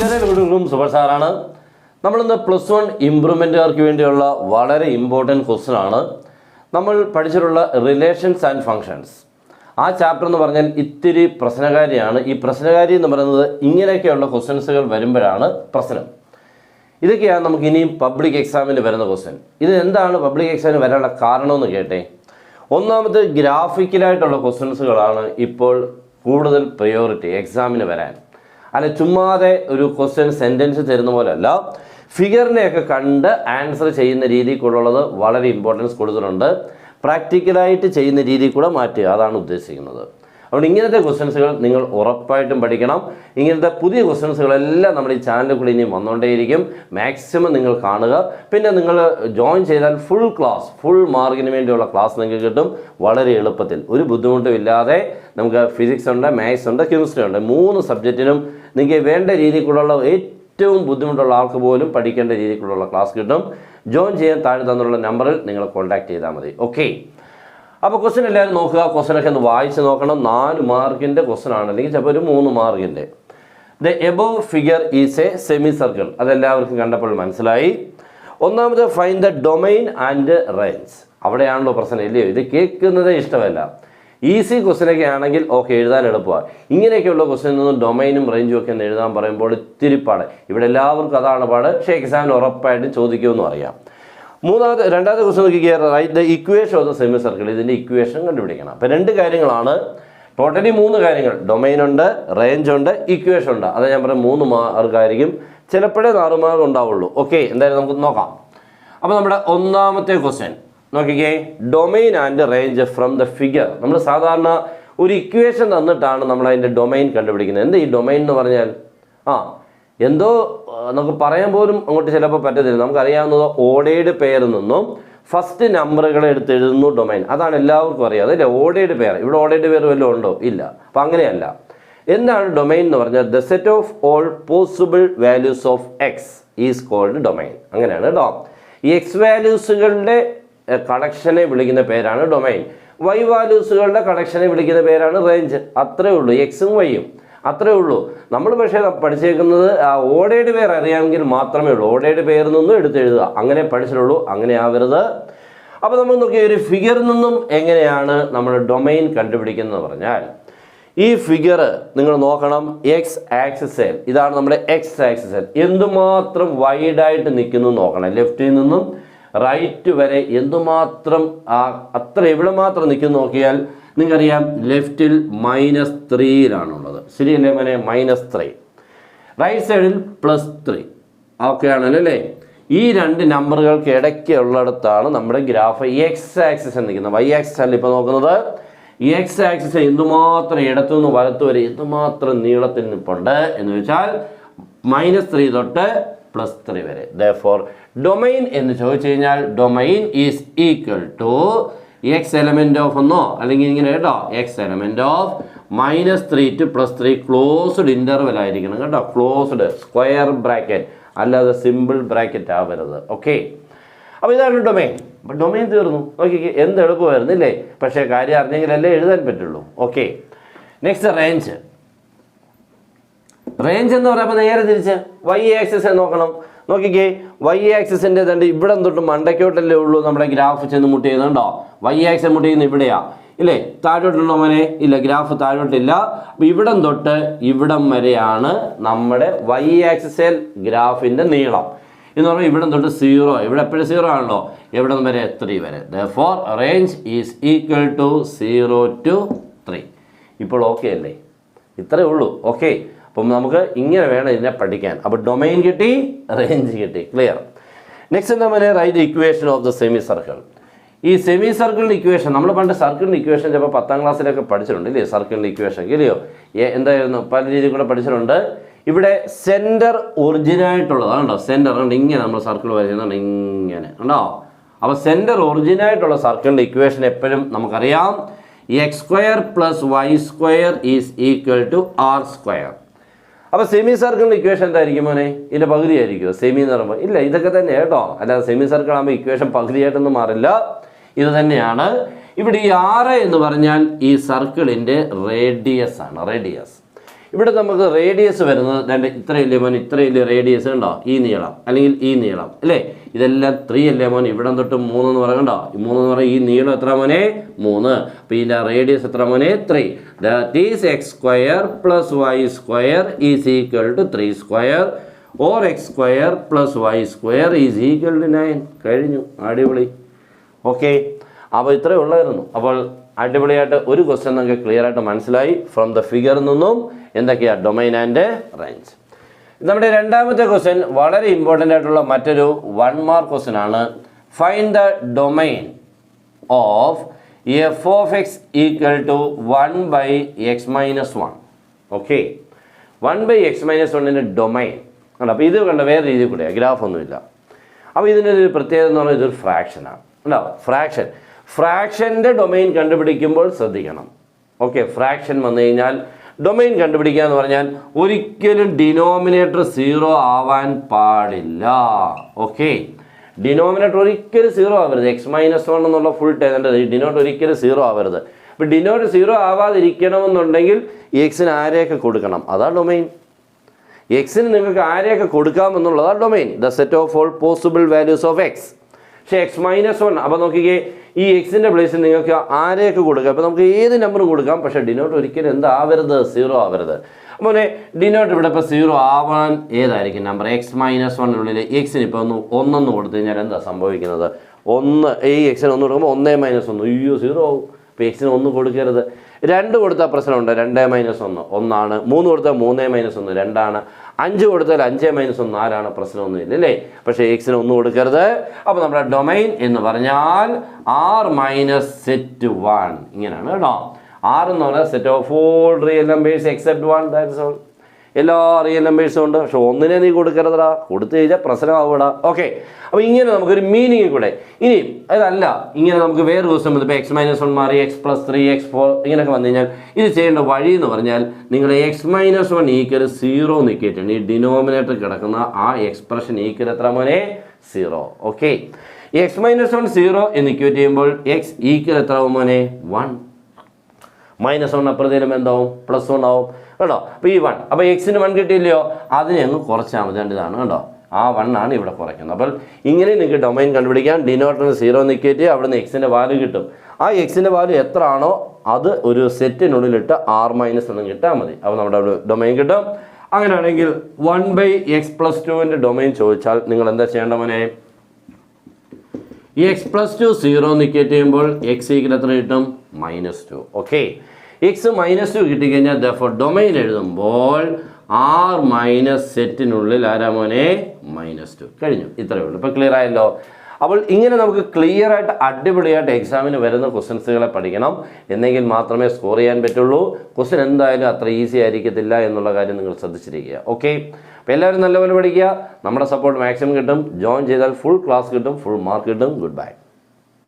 നമസ്കാരം, സൂപ്പർ സാറാണ്. നമ്മളിന്ന് +1 ഇംപ്രൂവ്മെൻറ്റുകാർക്ക് വേണ്ടിയുള്ള വളരെ ഇമ്പോർട്ടൻറ്റ് ക്വസ്റ്റൻ ആണ്. നമ്മൾ പഠിച്ചിട്ടുള്ള റിലേഷൻസ് ആൻഡ് ഫങ്ഷൻസ്. ആ ചാപ്റ്റർ എന്ന് പറഞ്ഞാൽ ഇത്തിരി പ്രശ്നകാരിയാണ്. ഈ പ്രശ്നകാരി എന്ന് പറയുന്നത് ഇങ്ങനെയൊക്കെയുള്ള ക്വസ്റ്റൻസുകൾ വരുമ്പോഴാണ് പ്രശ്നം. ഇതൊക്കെയാണ് നമുക്ക് ഇനിയും പബ്ലിക് എക്സാമിന് വരുന്ന ക്വസ്റ്റൻ. ഇത് എന്താണ് പബ്ലിക് എക്സാമിന് വരാനുള്ള കാരണമെന്ന് കേട്ടെ. ഒന്നാമത് ഗ്രാഫിക്കലായിട്ടുള്ള ക്വസ്റ്റൻസുകളാണ് ഇപ്പോൾ കൂടുതൽ പ്രയോറിറ്റി എക്സാമിന് വരാൻ. അല്ല ചുമ്മാതെ ഒരു ക്വസ്റ്റ്യൻ സെൻറ്റൻസ് തരുന്ന പോലെയല്ല, ഫിഗറിനെയൊക്കെ കണ്ട് ആൻസർ ചെയ്യുന്ന രീതിക്കുള്ളത് വളരെ ഇമ്പോർട്ടൻസ് കൊടുത്തിട്ടുണ്ട്. പ്രാക്ടിക്കലായിട്ട് ചെയ്യുന്ന രീതിയിൽ കൂടെ മാറ്റുക, അതാണ് ഉദ്ദേശിക്കുന്നത്. അതുകൊണ്ട് ഇങ്ങനത്തെ ക്വസ്റ്റ്യൻസുകൾ നിങ്ങൾ ഉറപ്പായിട്ടും പഠിക്കണം. ഇങ്ങനത്തെ പുതിയ ക്വസ്റ്റ്യൻസുകളെല്ലാം നമ്മുടെ ഈ ചാനലിൽ കൂടി ഇനിയും വന്നുകൊണ്ടേയിരിക്കും. മാക്സിമം നിങ്ങൾ കാണുക. പിന്നെ നിങ്ങൾ ജോയിൻ ചെയ്താൽ ഫുൾ മാർക്കിന് വേണ്ടിയുള്ള ക്ലാസ് നിങ്ങൾക്ക് കിട്ടും വളരെ എളുപ്പത്തിൽ. ഒരു ബുദ്ധിമുട്ടും ഇല്ലാതെ നമുക്ക് ഫിസിക്സ് ഉണ്ട്, മാത്സ് ഉണ്ട്, കെമിസ്ട്രി ഉണ്ട്. 3 സബ്ജക്റ്റിനും നിങ്ങൾക്ക് വേണ്ട രീതിക്കുള്ള ഏറ്റവും ബുദ്ധിമുട്ടുള്ള ആൾക്ക് പോലും പഠിക്കേണ്ട രീതിക്കുള്ള ക്ലാസ് കിട്ടും. ജോയിൻ ചെയ്യാൻ താഴെ തന്നുള്ള നമ്പറിൽ നിങ്ങൾ കോൺടാക്ട് ചെയ്താൽ മതി. ഓക്കെ, അപ്പോൾ ക്വസ്റ്റ്യൻ എല്ലാവരും നോക്കുക. ക്വസ്റ്റ്യനൊക്കെ ഒന്ന് വായിച്ച് നോക്കണം. 4 മാർക്കിൻ്റെ ക്വസ്റ്റ്യൻ ആണ്, അല്ലെങ്കിൽ ചിലപ്പോൾ ഒരു 3 മാർക്കിൻ്റെ. The above figure is a semi circle. അതെല്ലാവർക്കും കണ്ടപ്പോൾ മനസ്സിലായി. ഒന്നാമത് find the domain and range. അവിടെയാണല്ലോ പ്രശ്നം, ഇല്ലയോ? ഇത് കേൾക്കുന്നതേ ഇഷ്ടമല്ല. ഈസി ക്വസ്റ്റ്യനൊക്കെ ആണെങ്കിൽ ഓക്കെ, എഴുതാൻ എളുപ്പമാണ്. ഇങ്ങനെയൊക്കെയുള്ള ക്വസ്റ്റ്യനൊന്നും ഡൊമൈനും റേഞ്ചും ഒക്കെ ഒന്ന് എഴുതാൻ പറയുമ്പോൾ ഇത്തിരി പാട്. ഇവിടെ എല്ലാവർക്കും അതാണ് പാട്. പക്ഷേ എക്സാമിന് ഉറപ്പായിട്ടും ചോദിക്കുമെന്നും അറിയാം. രണ്ടാമത്തെ ക്വസ്റ്റ്യൻ നോക്കിക്കുക. Write the equation of the semi circle. ഇതിൻ്റെ ഇക്വേഷൻ കണ്ടുപിടിക്കണം. അപ്പോൾ 2 കാര്യങ്ങളാണ്, ടോട്ടലി 3 കാര്യങ്ങൾ. ഡൊമൈൻ ഉണ്ട്, റേഞ്ച് ഉണ്ട്, ഇക്വേഷൻ ഉണ്ട്. അത് ഞാൻ പറയാം 3 മാർക്കായിരിക്കും, ചിലപ്പോഴേ 4 മാർക്ക് ഉണ്ടാവുള്ളൂ. ഓക്കെ, എന്തായാലും നമുക്ക് നോക്കാം. അപ്പോൾ നമ്മുടെ ഒന്നാമത്തെ ക്വസ്റ്റ്യൻ നോക്കിക്കേ. Domain and range from the figure. നമ്മൾ സാധാരണ ഒരു ഇക്വേഷൻ തന്നിട്ടാണ് നമ്മൾ അതിൻ്റെ ഡൊമൈൻ കണ്ടുപിടിക്കുന്നത്. എന്താ ഈ ഡൊമൈൻ എന്ന് പറഞ്ഞാൽ? എന്തോ നമുക്ക് പറയാൻ പോലും അങ്ങോട്ട് ചിലപ്പോൾ പറ്റത്തില്ല. നമുക്കറിയാവുന്നത് ഓർഡേർഡ് പെയറിൽ നിന്നും ഫസ്റ്റ് നമ്പറുകളെ എടുത്ത് എഴുതുന്നു ഡൊമൈൻ. അതാണ് എല്ലാവർക്കും അറിയാം, അതല്ലേ? Ordered pair. ഇവിടെ ഓർഡേർഡ് പെയർ വല്ലതും ഉണ്ടോ? ഇല്ല. അപ്പം അങ്ങനെയല്ല. എന്താണ് ഡൊമൈൻ എന്ന് പറഞ്ഞാൽ? The set of all possible values of X is called domain. അങ്ങനെയാണ് കേട്ടോ. ഈ എക്സ് വാല്യൂസുകളുടെ കളക്ഷനെ വിളിക്കുന്ന പേരാണ് ഡൊമൈൻ. വൈ വാല്യൂസുകളുടെ കളക്ഷനെ വിളിക്കുന്ന പേരാണ് റേഞ്ച്. അത്രേ ഉള്ളൂ. എക്സും വൈയും അത്രേ ഉള്ളൂ. നമ്മൾ പക്ഷേ പഠിച്ചേക്കുന്നത് ഓർഡേർഡ് പെയർ അറിയാമെങ്കിൽ മാത്രമേ ഉള്ളൂ. ഓർഡേർഡ് പെയറിൽ നിന്നും എടുത്തെഴുതുക, അങ്ങനെ പഠിച്ചിട്ടുള്ളൂ. അങ്ങനെ ആവരുത്. അപ്പോൾ നമ്മൾ നോക്കിയ ഒരു ഫിഗറിൽ നിന്നും എങ്ങനെയാണ് നമ്മൾ ഡൊമൈൻ കണ്ടുപിടിക്കുന്നത് പറഞ്ഞാൽ, ഈ ഫിഗർ നിങ്ങൾ നോക്കണം. എക്സ് ആക്സിസ്, ഇതാണ് നമ്മുടെ എക്സ് ആക്സിസ്. എന്തുമാത്രം വൈഡായിട്ട് നിൽക്കുന്നു നോക്കണം. ലെഫ്റ്റിൽ നിന്നും റൈറ്റ് വരെ എന്തുമാത്രം, അത്ര എവിടെ മാത്രം നിൽക്കുന്നു നോക്കിയാൽ നിങ്ങൾക്കറിയാം. ലെഫ്റ്റിൽ -3 ശരിയല്ലേ മോനെ? -3. റൈറ്റ് സൈഡിൽ +3. ഓക്കെ ആണല്ലോ അല്ലേ? ഈ 2 നമ്പറുകൾക്ക് ഇടയ്ക്ക് ഉള്ളിടത്താണ് നമ്മുടെ ഗ്രാഫ് എക്സ് ആക്സിസ് നിൽക്കുന്നത്. വൈ ആക്സിസ് അല്ല ഇപ്പോൾ നോക്കുന്നത്. ഈ എക്സ് ആക്സിസ് എന്തുമാത്രം ഇടത്തുനിന്ന് വലത്ത് വരെ എന്തുമാത്രം നീളത്തിൽ നിൽപ്പുണ്ട് എന്ന് വെച്ചാൽ -3 തൊട്ട് +3 വരെ. ദെയർഫോർ ഡൊമൈൻ എന്ന് ചോദിച്ചു കഴിഞ്ഞാൽ domain is equal to X element of ഒന്നോ അല്ലെങ്കിൽ ഇങ്ങനെ കേട്ടോ, X element of -3 to +3 closed interval ആയിരിക്കണം കേട്ടോ. ക്ലോസ്ഡ് സ്ക്വയർ ബ്രാക്കറ്റ്, അല്ലാതെ സിമ്പിൾ ബ്രാക്കറ്റ് ആവരുത്. ഓക്കെ, അപ്പോൾ ഇതാണ് ഡൊമൈൻ. അപ്പോൾ ഡൊമൈൻ തീർന്നു. നോക്കിക്കേ, എന്ത് എളുപ്പമായിരുന്നില്ലേ? പക്ഷേ കാര്യം അറിഞ്ഞെങ്കിലല്ലേ എഴുതാൻ പറ്റുള്ളൂ. Okay, next range. റേഞ്ച് എന്ന് പറയുമ്പോൾ നേരെ തിരിച്ച് വൈ ആക്സിസ് നോക്കണം. നോക്കിക്കേ, വൈ ആക്സിസിൻ്റെ തണ്ട് ഇവിടെ തൊട്ട് മണ്ടയ്ക്കോട്ടല്ലേ ഉള്ളൂ നമ്മുടെ ഗ്രാഫ് ചെന്ന് മുട്ട് ചെയ്യുന്നുണ്ടോ? വൈ ആക്സിസ് മുട്ട് ചെയ്യുന്നത് ഇവിടെയാ, ഇല്ലേ? താഴോട്ടുണ്ടോ മോനെ? ഇല്ല, ഗ്രാഫ് താഴോട്ടില്ല. അപ്പോൾ ഇവിടം തൊട്ട് ഇവിടം വരെയാണ് നമ്മുടെ വൈ ആക്സിസിൽ ഗ്രാഫിൻ്റെ നീളം എന്ന് പറയുമ്പോൾ ഇവിടം തൊട്ട് 0. ഇവിടെ എപ്പോഴും 0 ആണല്ലോ. എവിടം വരെ? 3 വരെ. Therefore range is equal to 0 to 3. ഇപ്പോൾ ഓക്കെ അല്ലേ? ഇത്രയേ ഉള്ളൂ. ഓക്കെ, അപ്പം നമുക്ക് ഇങ്ങനെ വേണം ഇതിനെ പഠിക്കാൻ. അപ്പോൾ ഡൊമൈൻ കിട്ടി, റേഞ്ച് കിട്ടി. ക്ലിയർ? നെക്സ്റ്റ് എന്താ പറയുക? Write equation of the semi circle. ഈ സെമി സർക്കിളിൻ്റെ ഇക്വേഷൻ നമ്മൾ പണ്ട് സർക്കിളിൻ്റെ ഇക്വേഷൻ ചിലപ്പോൾ 10ാം ക്ലാസ്സിലൊക്കെ പഠിച്ചിട്ടുണ്ട്, ഇല്ലേ? സർക്കിളിൻ്റെ ഇക്വേഷൻ ഇല്ലയോ? എന്തായിരുന്നു? പല രീതിയിൽ കൂടെ പഠിച്ചിട്ടുണ്ട്. ഇവിടെ സെൻറ്റർ ഒറിജിനായിട്ടുള്ളതാണോ? സെൻറ്റർ ഉണ്ട്, ഇങ്ങനെ നമ്മൾ സർക്കിൾ വരയ്ക്കുന്നുണ്ട്, ഇങ്ങനെ ഉണ്ടോ? അപ്പോൾ സെൻറ്റർ ഒറിജിനായിട്ടുള്ള സർക്കിളിൻ്റെ ഇക്വേഷൻ എപ്പോഴും നമുക്കറിയാം. x² + y² is equal to r². അപ്പോൾ സെമി സർക്കിളിൻ്റെ ഇക്വേഷൻ എന്തായിരിക്കും മോനെ? ഇതിൻ്റെ പകുതി ആയിരിക്കുമോ സെമി എന്ന് പറയുമ്പോൾ? ഇല്ല, ഇതൊക്കെ തന്നെ കേട്ടോ. അല്ലാതെ സെമി സർക്കിൾ ആകുമ്പോൾ ഇക്വേഷൻ പകുതിയായിട്ടൊന്നും മാറില്ല, ഇത് തന്നെയാണ്. ഇവിടെ ഈ 6 എന്ന് പറഞ്ഞാൽ ഈ സർക്കിളിൻ്റെ റേഡിയസ് ആണ്. റേഡിയസ് ഇവിടെ നമുക്ക് റേഡിയസ് വരുന്നത് രണ്ട് ഇത്രയല്ലേ മോൻ, ഇത്രയല്ലേ റേഡിയസ് ഉണ്ടോ, ഈ നീളം അല്ലെങ്കിൽ ഈ നീളം അല്ലേ, ഇതെല്ലാം 3 അല്ലേ മോൻ, ഇവിടെ തൊട്ട് 3 എന്ന് പറയണ്ടോ, ഈ 3 എന്ന് പറയുക ഈ നീളം എത്ര മോനെ 3, അപ്പോൾ ഇതിൻ്റെ റേഡിയസ് എത്ര മോനെ 3. That is x square plus y square is equal to 3 square or x square plus y square is equal to 9. കഴിഞ്ഞു, അടിപൊളി. ഓക്കെ, അപ്പോൾ ഇത്രയേ ഉള്ളായിരുന്നു. അപ്പോൾ അടിപൊളിയായിട്ട് ഒരു ക്വസ്റ്റ്യൻ നമുക്ക് ക്ലിയർ ആയിട്ട് മനസ്സിലായി ഫ്രം ദ ഫിഗറിൽ നിന്നും എന്തൊക്കെയാണ് ഡൊമൈൻ ആൻഡ് റേഞ്ച്. നമ്മുടെ രണ്ടാമത്തെ ക്വസ്റ്റ്യൻ വളരെ ഇമ്പോർട്ടൻ്റ് ആയിട്ടുള്ള മറ്റൊരു 1 മാർക്ക് ക്വസ്റ്റ്യൻ ആണ്. Find the domain of f of x equal to 1/x-1. Okay, 1/x-1ൻ്റെ ഡൊമൈൻ ആണ്. അപ്പോൾ ഇത് കണ്ട വേറെ രീതിയിൽ കൂടെ ഗ്രാഫ് ഒന്നുമില്ല. അപ്പോൾ ഇതിൻ്റെ ഒരു പ്രത്യേകത എന്ന് പറഞ്ഞാൽ ഇതൊരു ഫ്രാക്ഷനാണ്. ഉണ്ടാവും ഫ്രാക്ഷൻ്റെ ഡൊമൈൻ കണ്ടുപിടിക്കുമ്പോൾ ശ്രദ്ധിക്കണം. ഓക്കെ, ഫ്രാക്ഷൻ വന്നു കഴിഞ്ഞാൽ ഡൊമൈൻ കണ്ടുപിടിക്കുക എന്ന് പറഞ്ഞാൽ ഒരിക്കലും ഡിനോമിനേറ്റർ 0 ആവാൻ പാടില്ല. ഓക്കെ, ഡിനോമിനേറ്റർ ഒരിക്കലും 0 ആവരുത്. x-1 എന്നുള്ള ഫുൾ ടൈം ഡിനോട്ട് ഒരിക്കലും 0 ആവരുത്. അപ്പോൾ ഡിനോട്ട് 0 ആവാതിരിക്കണമെന്നുണ്ടെങ്കിൽ എക്സിന് ആരെയൊക്കെ കൊടുക്കണം, അതാണ് ഡൊമൈൻ. എക്സിന് നിങ്ങൾക്ക് ആരെയൊക്കെ കൊടുക്കാമെന്നുള്ളതാണ് domain. The set of all possible values of x. പക്ഷേ x-1 അപ്പോൾ നോക്കിക്കേ, ഈ എക്സിൻ്റെ പ്ലേസിൽ നിങ്ങൾക്ക് ആരെയൊക്കെ കൊടുക്കാം. അപ്പോൾ നമുക്ക് ഏത് നമ്പറും കൊടുക്കാം, പക്ഷേ ഡിനോട്ട് ഒരിക്കലും എന്താവരുത് 0 ആവരുത്. അപ്പോൾ ഡിനോട്ട് ഇവിടെ ഇപ്പോൾ 0 ആവാൻ ഏതായിരിക്കും നമ്പർ, x-1നുള്ളിൽ എക്സിന് ഇപ്പോൾ 1 കൊടുത്തു കഴിഞ്ഞാൽ എന്താ സംഭവിക്കുന്നത്, 1 ഈ എക്സിന് 1 കൊടുക്കുമ്പോൾ 1 - 1 അയ്യോ 0 ആവും. അപ്പോൾ എക്സിന് 1 കൊടുക്കരുത്. 2 കൊടുത്താൽ പ്രശ്നമുണ്ട്, 2 - 1 1 3 കൊടുത്താൽ 3 - 1 2 5 കൊടുത്താൽ 5 - 1 ആരാണ്, പ്രശ്നമൊന്നുമില്ല അല്ലേ. പക്ഷേ എക്സിന് 1 കൊടുക്കരുത്. അപ്പോൾ നമ്മുടെ ഡൊമൈൻ എന്ന് പറഞ്ഞാൽ R-set1 ഇങ്ങനെയാണ് കേട്ടോ. R എന്ന് പറഞ്ഞാൽ set of all real numbers except 1. That's all. എല്ലാ റിയൽ നമ്പേഴ്സും ഉണ്ട്, പക്ഷെ 1 നീ കൊടുക്കരുതടാ, കൊടുത്തു കഴിഞ്ഞാൽ പ്രശ്നമാവൂടാ. ഓക്കെ, അപ്പോൾ ഇങ്ങനെ നമുക്കൊരു മീനിങ് കൂടെ. ഇനി അതല്ല, ഇങ്ങനെ നമുക്ക് വേറെ ദിവസം ഇപ്പോൾ x-1 മാറി x+3 x4 ഇങ്ങനെയൊക്കെ വന്നു കഴിഞ്ഞാൽ ഇത് ചെയ്യേണ്ട വഴി എന്ന് പറഞ്ഞാൽ നിങ്ങൾ x-1 ഈക്വൽ 0 നിൽക്കിയിട്ടുണ്ട്. ഈ ഡിനോമിനേറ്റർ കിടക്കുന്ന ആ എക്സ്പ്രഷൻ ഈക്വൽ എത്ര മോനെ 0. ഓക്കെ, x-1 0 എന്ന് ഇക്വേറ്റ് ചെയ്യുമ്പോൾ x ഈക്വൽ എത്ര ആവും മോനെ 1. -1 അപ്പുറത്തേലും എന്താവും +1 ആവും കേട്ടോ. അപ്പോൾ ഈ 1, അപ്പോൾ എക്സിന് 1 കിട്ടിയില്ലയോ, അതിനെ അങ്ങ് കുറച്ചാൽ മതി. ഇതാണ് കേട്ടോ, ആ 1 ആണ് ഇവിടെ കുറയ്ക്കുന്നത്. അപ്പോൾ ഇങ്ങനെ നിങ്ങൾക്ക് ഡൊമൈൻ കണ്ടുപിടിക്കാം. ഡിനോട്ടറിന് 0 നിൽക്കിയിട്ട് അവിടുന്ന് എക്സിൻ്റെ വാല്യൂ കിട്ടും. ആ എക്സിൻ്റെ വാല്യൂ എത്ര ആണോ അത് ഒരു സെറ്റിനുള്ളിലിട്ട് R-1 കിട്ടാൽ മതി. അപ്പോൾ നമ്മുടെ ഡൊമൈൻ കിട്ടും. അങ്ങനെയാണെങ്കിൽ 1/x+2ൻ്റെ ഡൊമൈൻ ചോദിച്ചാൽ നിങ്ങൾ എന്താ ചെയ്യേണ്ട മോനെ, ഈ x+2 0 നിൽക്കിയിട്ട് ചെയ്യുമ്പോൾ എക്സ് ഈക്വൽ എത്ര കിട്ടും -2. ഓക്കെ, എക്സ് -2 കിട്ടിക്കഴിഞ്ഞാൽ ദെർഫോർ ഡൊമൈൻ എഴുതുമ്പോൾ R- സെറ്റിനുള്ളിൽ ആരാ മോനെ -2. കഴിഞ്ഞു, ഇത്രയേ ഉള്ളൂ. ഇപ്പോൾ ക്ലിയർ ആയല്ലോ. അപ്പോൾ ഇങ്ങനെ നമുക്ക് ക്ലിയർ ആയിട്ട് അടിപൊളിയായിട്ട് എക്സാമിന് വരുന്ന ക്വസ്റ്റ്യൻസുകളെ പഠിക്കണം, എന്നെങ്കിൽ മാത്രമേ സ്കോർ ചെയ്യാൻ പറ്റുള്ളൂ. ക്വസ്റ്റ്യൻ എന്തായാലും അത്ര ഈസി ആയിരിക്കത്തില്ല എന്നുള്ള കാര്യം നിങ്ങൾ ശ്രദ്ധിച്ചിരിക്കുക. ഓക്കെ, അപ്പോൾ എല്ലാവരും നല്ലപോലെ പഠിക്കുക. നമ്മുടെ സപ്പോർട്ട് മാക്സിമം കിട്ടും. ജോയിൻ ചെയ്താൽ ഫുൾ ക്ലാസ് കിട്ടും, ഫുൾ മാർക്ക് കിട്ടും. Good bye.